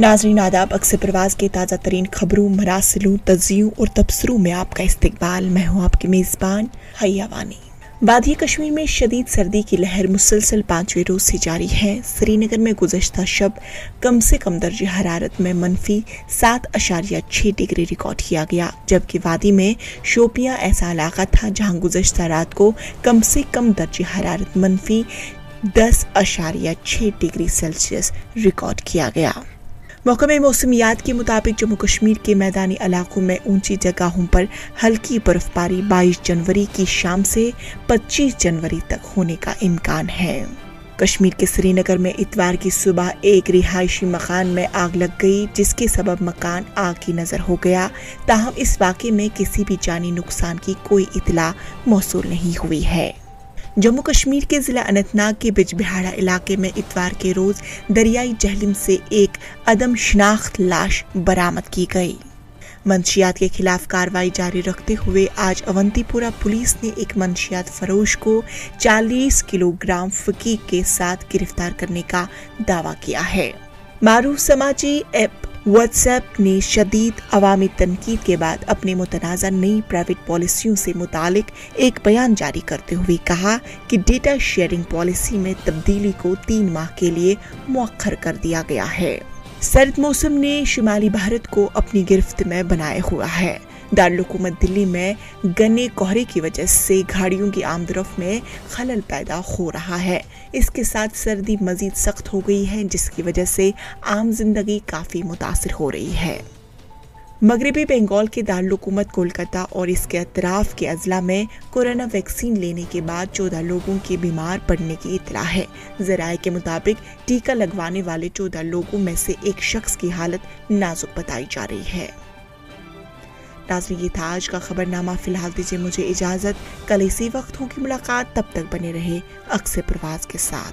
नाज़रीन आदाब, अक्स परवाज़ के ताज़ा तरीन खबरों, मरासिलों, तज़ियों और तबसरों में आपका इस्तकबाल। मैं हूँ आपकी मेज़बान हैया वानी। वादी कश्मीर में शदीद सर्दी की लहर मुसलसल 5वें रोज से जारी है। श्रीनगर में गुज़श्ता शब कम से कम दर्जे हरारत में -7.6 डिग्री रिकॉर्ड किया गया, जबकि वादी में शोपियां ऐसा इलाका था जहां गुज़श्ता रात को कम से कम दर्जे हरारत -10.6 डिग्री सेल्सियस रिकॉर्ड किया गया। महकमे मौसमियात के मुताबिक जम्मू कश्मीर के मैदानी इलाकों में ऊंची जगहों पर हल्की बर्फबारी 22 जनवरी की शाम से 25 जनवरी तक होने का इम्कान है। कश्मीर के श्रीनगर में इतवार की सुबह एक रिहायशी मकान में आग लग गई, जिसके सबब मकान आग की नजर हो गया। ताहम इस वाक़े में किसी भी जानी नुकसान की कोई इतला मौसूल नहीं हुई है। जम्मू कश्मीर के जिला अनंतनाग के बिजबिहाड़ा इलाके में इतवार के रोज दरियाई जहलिम से एक अदम शिनाख्त लाश बरामद की गई। मंशियात के खिलाफ कार्रवाई जारी रखते हुए आज अवंतीपुरा पुलिस ने एक मंशियात फरोश को 40 किलोग्राम फकीक के साथ गिरफ्तार करने का दावा किया है। मारूफ समाजी ऐप व्हाट्सएप ने शदीद अवामी तनकीद के बाद अपनी मुतनाज़ा नई प्राइवेट पॉलिसियों से मुतालिक एक बयान जारी करते हुए कहा कि डेटा शेयरिंग पॉलिसी में तब्दीली को 3 माह के लिए मुअख्खर कर दिया गया है। सर्द मौसम ने शुमाली भारत को अपनी गिरफ्त में बनाए हुआ है। दारुल-हुकूमत दिल्ली में घने कोहरे की वजह से गाड़ियों की आमदरफ्त में खलल पैदा हो रहा है। इसके साथ सर्दी मजीद सख्त हो गई है, जिसकी वजह से आम जिंदगी काफी मुतासिर हो रही है। मगरबी बंगाल के दारुल-हुकूमत कोलकाता और इसके अतराफ के अजला में कोरोना वैक्सीन लेने के बाद 14 लोगों के बीमार पड़ने की इतला है। ज़राए के मुताबिक टीका लगवाने वाले 14 लोगों में से एक शख्स की हालत नाजुक बताई जा रही है। नाज़रीन, ये था आज का खबरनामा। फिलहाल दीजिए मुझे इजाजत। कल इसी वक्त होगी मुलाकात, तब तक बने रहे अक्स परवाज़ के साथ।